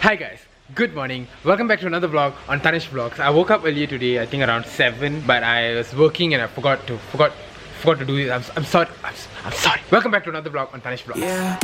Hi guys, good morning. Welcome back to another vlog on TaneshhVlogs. I woke up earlier today, I think around 7, but I was working and I forgot to do it. I'm sorry. I'm sorry. Welcome back to another vlog on TaneshhVlogs. Yeah.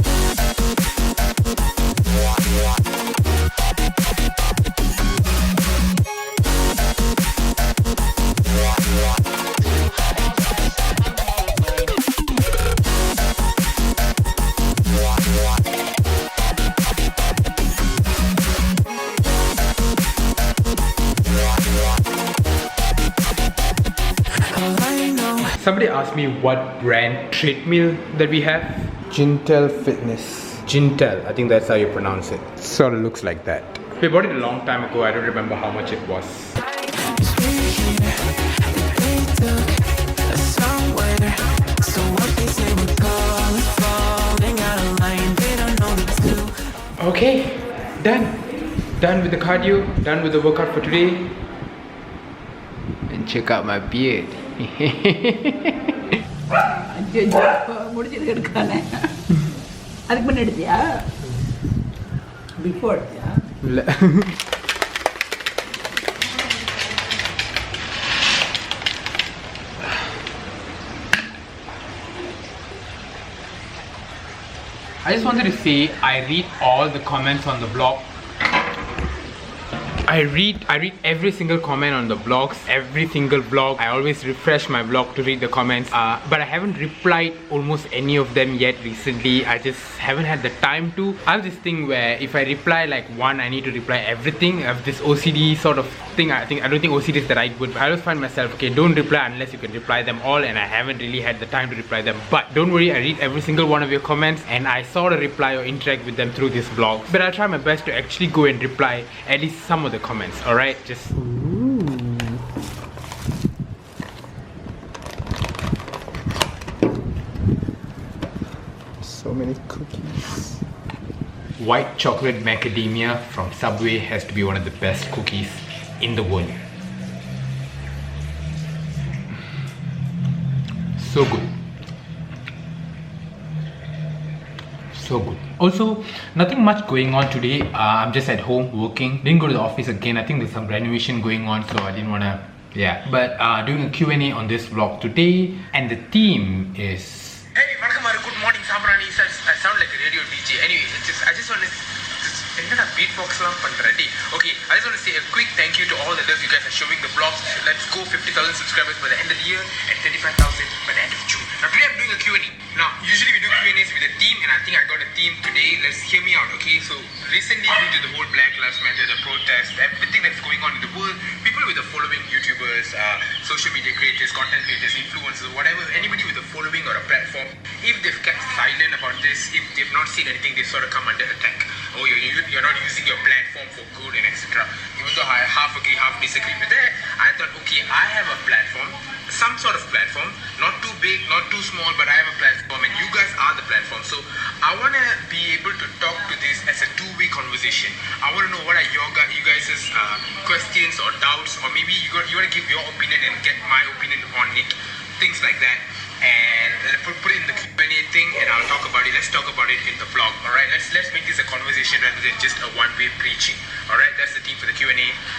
Somebody asked me what brand treadmill that we have. Jintel Fitness. Jintel, I think that's how you pronounce it. Sort of looks like that. We bought it a long time ago. I don't remember how much it was. Okay, done with the cardio, done with the workout for today. And check out my beard. Before, I just wanted to say I read all the comments on the blog. I read every single comment on the blogs, every single vlog. I always refresh my blog to read the comments, but I haven't replied almost any of them yet recently. I just haven't had the time to. I have this thing where if I reply like one, I need to reply everything. I have this OCD sort of thing. I don't think OCD is the right word, but I always find myself, okay, don't reply unless you can reply them all, and I haven't really had the time to reply them. But don't worry, I read every single one of your comments and I sort of reply or interact with them through this vlog. But I'll try my best to actually go and reply at least some of the comments. Alright, just so many cookies. White chocolate macadamia from Subway has to be one of the best cookies in the world. So good. So good. Also, nothing much going on today. I'm just at home working. Didn't go to the office again. I think there's some renovation going on, so I didn't wanna, but doing a Q&A on this vlog today, and the theme is, hey, good morning, Samrani. I sound like a radio DJ. Anyway, I just want to beatbox ready. Okay, I just want to say a quick thank you to all the love you guys are showing the vlogs. Let's go 50,000 subscribers by the end of the year and 35,000 by the end of June. Now today I'm doing a Q&A. Now usually we do Q&As with a theme, and I think I got a theme today. Let's hear me out, okay? So recently due to the whole Black Lives Matter, the protest, everything that's going on in the world, people with a following, YouTubers, social media creators, content creators, influencers, whatever, anybody with a following or a platform, if they've kept silent about this, if they've not seen anything, they sort of come under attack. Oh, you're not using your platform for good and etc. Even though I half agree, half disagree with that, I thought, okay, I have a platform, some sort of platform, not too big, not too small, but I have a platform and you guys are the platform. So I want to be able to talk to this as a two-way conversation. I want to know what are you guys' questions or doubts, or maybe you want to give your opinion and get my opinion on it, things like that. And put it in the Q&A thing, and I'll talk about it. Let's talk about it in the vlog. Alright, let's make this a conversation rather than just a one-way preaching. Alright, that's the theme for the Q&A.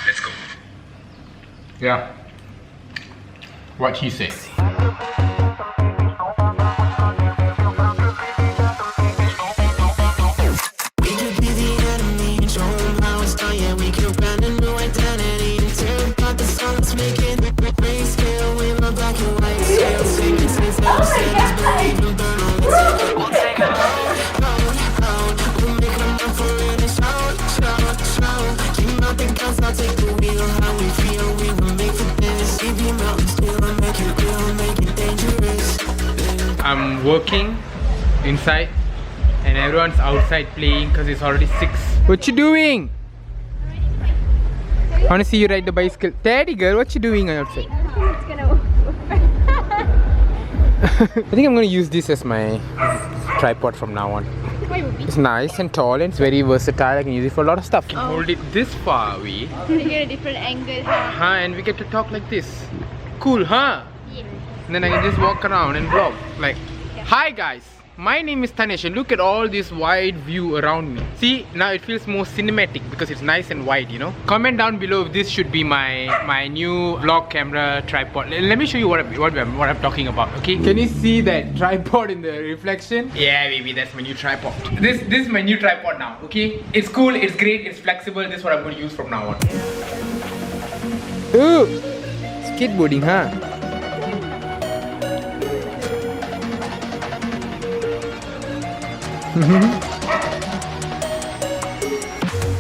Let's go. Yeah. What he says. I'm working inside and everyone's outside playing because it's already 6. What you doing? I want to see you ride the bicycle. Daddy girl, what you doing outside? It's gonna I think I'm going to use this as my tripod from now on. It's nice and tall and it's very versatile. I can use it for a lot of stuff. Hold it this far away. So you get a different angle, huh? And we get to talk like this. Cool, huh? Yeah. And then I can just walk around and vlog. Like, hi guys, My name is Taneshh and look at all this wide view around me. See, now it feels more cinematic because it's nice and wide, you know. Comment down below if this should be my new vlog camera tripod. Let me show you what I'm talking about, okay? Can you see that tripod in the reflection? Yeah, baby, that's my new tripod. This is my new tripod now, okay? It's cool, it's great, it's flexible. This is what I'm going to use from now on. Ooh, skateboarding, huh?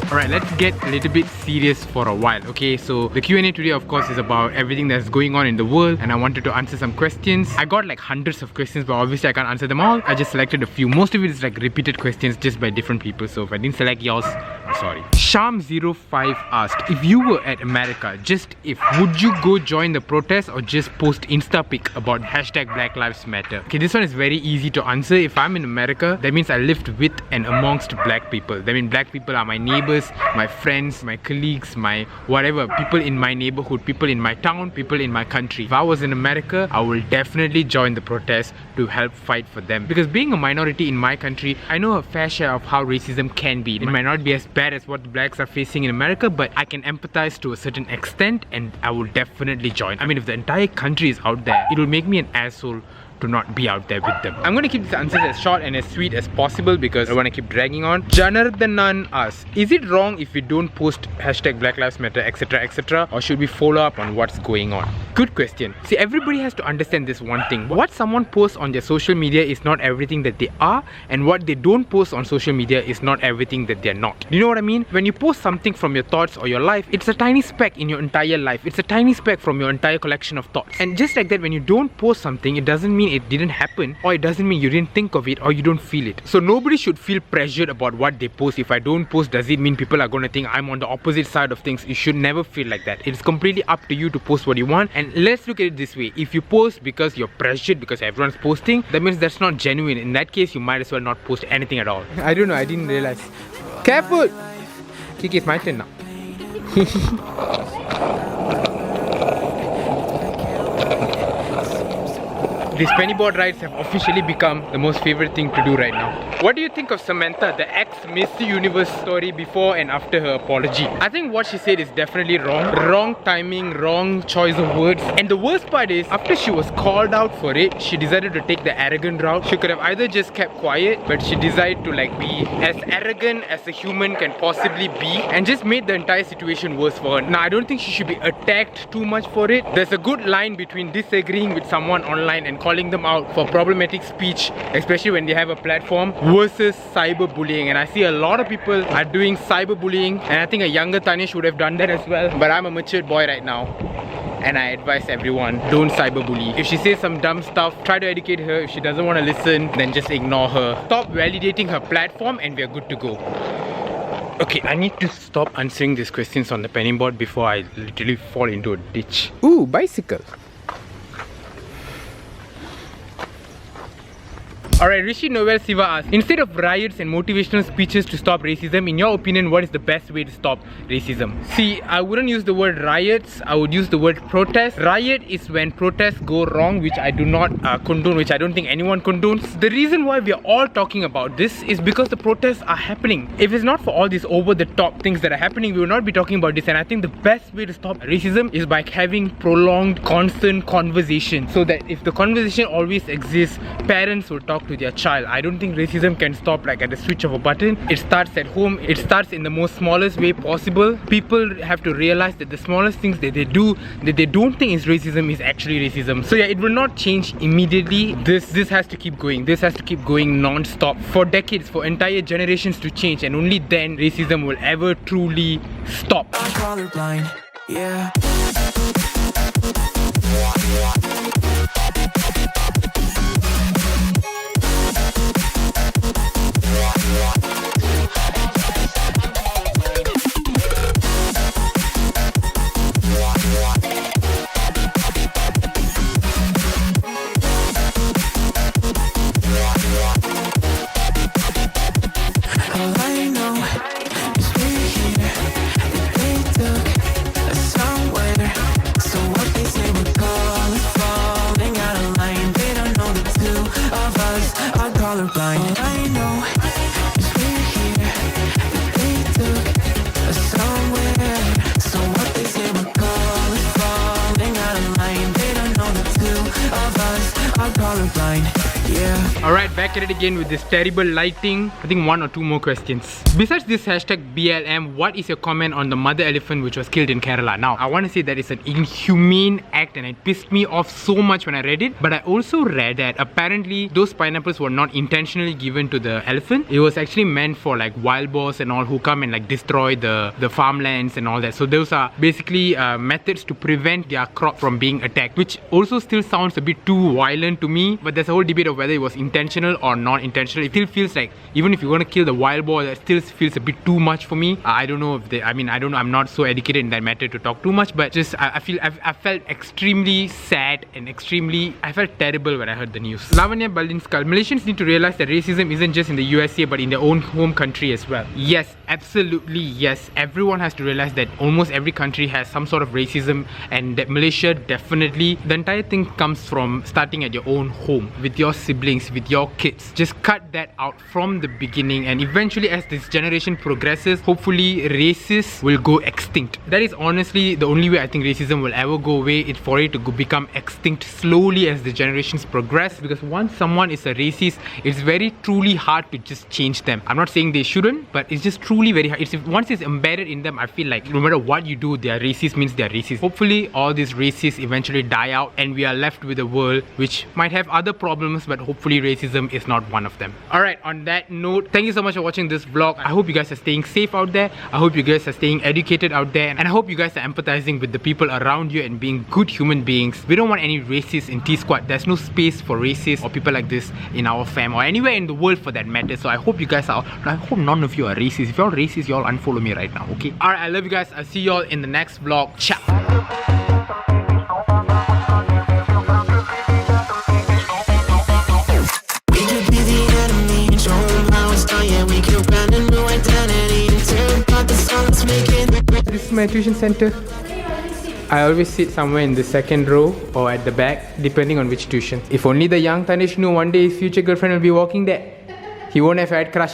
Alright, let's get a little bit serious for a while, okay? So the Q&A today of course is about everything that's going on in the world, and I wanted to answer some questions. I got like hundreds of questions, but obviously I can't answer them all. I just selected a few. Most of it is like repeated questions just by different people, so if I didn't select yours, I'm sorry. Sham05 asked, if you were at America, just if, would you go join the protest or just post Insta pic about hashtag Black Lives Matter? Okay, this one is very easy to answer. If I'm in America, that means I lived with and amongst black people. That means black people are my neighbors, my friends, my colleagues, my whatever, people in my neighborhood, people in my town, people in my country. If I was in America, I will definitely join the protest to help fight for them, because being a minority in my country, I know a fair share of how racism can be. It might not be as bad as what the blacks are facing in America, but I can empathize to a certain extent, and I will definitely join. I mean, if the entire country is out there, it will make me an asshole to not be out there with them. I'm going to keep these answers as short and as sweet as possible because I want to keep dragging on. Janardhanan asks, is it wrong if we don't post hashtag Black Lives Matter, etc, etc, or should we follow up on what's going on? Good question. See, everybody has to understand this one thing. What someone posts on their social media is not everything that they are, and what they don't post on social media is not everything that they're not. Do you know what I mean? When you post something from your thoughts or your life, it's a tiny speck in your entire life. It's a tiny speck from your entire collection of thoughts. And just like that, when you don't post something, it doesn't mean it didn't happen, or it doesn't mean you didn't think of it or you don't feel it. So nobody should feel pressured about what they post. If I don't post, does it mean people are going to think I'm on the opposite side of things? You should never feel like that. It's completely up to you to post what you want. And let's look at it this way. If you post because you're pressured because everyone's posting, that means that's not genuine. In that case, you might as well not post anything at all. I don't know, I didn't realize. Careful! Kiki, it's my turn now. These pennyboard rides have officially become the most favorite thing to do right now. What do you think of Samantha, the ex-Miss Universe story before and after her apology? I think what she said is definitely wrong. Wrong timing, wrong choice of words. And the worst part is, after she was called out for it, she decided to take the arrogant route. She could have either just kept quiet, but she decided to like be as arrogant as a human can possibly be, and just made the entire situation worse for her. Now, I don't think she should be attacked too much for it. There's a good line between disagreeing with someone online and calling them out for problematic speech, especially when they have a platform, versus cyberbullying. And I see a lot of people are doing cyberbullying, and I think a younger Taneshh would have done that as well. But I'm a matured boy right now, and I advise everyone, don't cyberbully. If she says some dumb stuff, try to educate her. If she doesn't want to listen, then just ignore her. Stop validating her platform and we are good to go. Okay, I need to stop answering these questions on the penny board before I literally fall into a ditch. Ooh, bicycle. Alright, Rishi Noel Siva asks, instead of riots and motivational speeches to stop racism, in your opinion, what is the best way to stop racism? See, I wouldn't use the word riots, I would use the word protest. Riot is when protests go wrong, which I do not condone, which I don't think anyone condones. The reason why we are all talking about this is because the protests are happening. If it's not for all these over-the-top things that are happening, we would not be talking about this. And I think the best way to stop racism is by having prolonged, constant conversation, so that if the conversation always exists, parents will talk to their child. I don't think racism can stop like at the switch of a button. It starts at home. It starts in the most smallest way possible. People have to realize that the smallest things that they do, that they don't think is racism, is actually racism. So yeah, it will not change immediately. This has to keep going. This has to keep going non-stop for decades, for entire generations to change, and only then racism will ever truly stop. I'm colorblind, yeah. back at it again with this terrible lighting. I think 1 or 2 more questions. Besides this hashtag BLM, what is your comment on the mother elephant which was killed in Kerala? Now, I want to say that it's an inhumane act and it pissed me off so much when I read it. But I also read that apparently those pineapples were not intentionally given to the elephant. It was actually meant for like wild boars and all who come and like destroy the farmlands and all that. So those are basically methods to prevent their crop from being attacked, which also still sounds a bit too violent to me. But there's a whole debate of whether it was intentional or not intentional. It still feels like even if you want to kill the wild boar, that still feels a bit too much for me. I don't know if they, I don't know, I'm not so educated in that matter to talk too much, but just I felt extremely sad and I felt terrible when I heard the news. Lavanya Balinskal, Malaysians need to realize that racism isn't just in the USA but in their own home country as well. Yes, absolutely yes. Everyone has to realize that almost every country has some sort of racism, and that Malaysia definitely, the entire thing comes from starting at your own home, with your siblings, with your kids. Just cut that out from the beginning, and eventually as this generation progresses, hopefully racists will go extinct. That is honestly the only way I think racism will ever go away, is for it to become extinct slowly as the generations progress, because once someone is a racist, it's very truly hard to just change them. I'm not saying they shouldn't, but it's just truly very hard. Once it's embedded in them, I feel like no matter what you do, they are racist means they are racist. Hopefully all these racists eventually die out and we are left with a world which might have other problems, but hopefully racism is not one of them. Alright, on that note, thank you so much for watching this vlog. I hope you guys are staying safe out there. I hope you guys are staying educated out there, and I hope you guys are empathizing with the people around you and being good human beings. We don't want any racists in T-Squad. There's no space for racists or people like this in our fam or anywhere in the world for that matter. So I hope you guys are, I hope none of you are racist. If you're racist, y'all unfollow me right now, okay? Alright, I love you guys. I'll see y'all in the next vlog. Ciao! This is my tuition center. I always sit somewhere in the second row or at the back, depending on which tuition. If only the young Taneshh knew one day his future girlfriend will be walking there. He won't have had crushes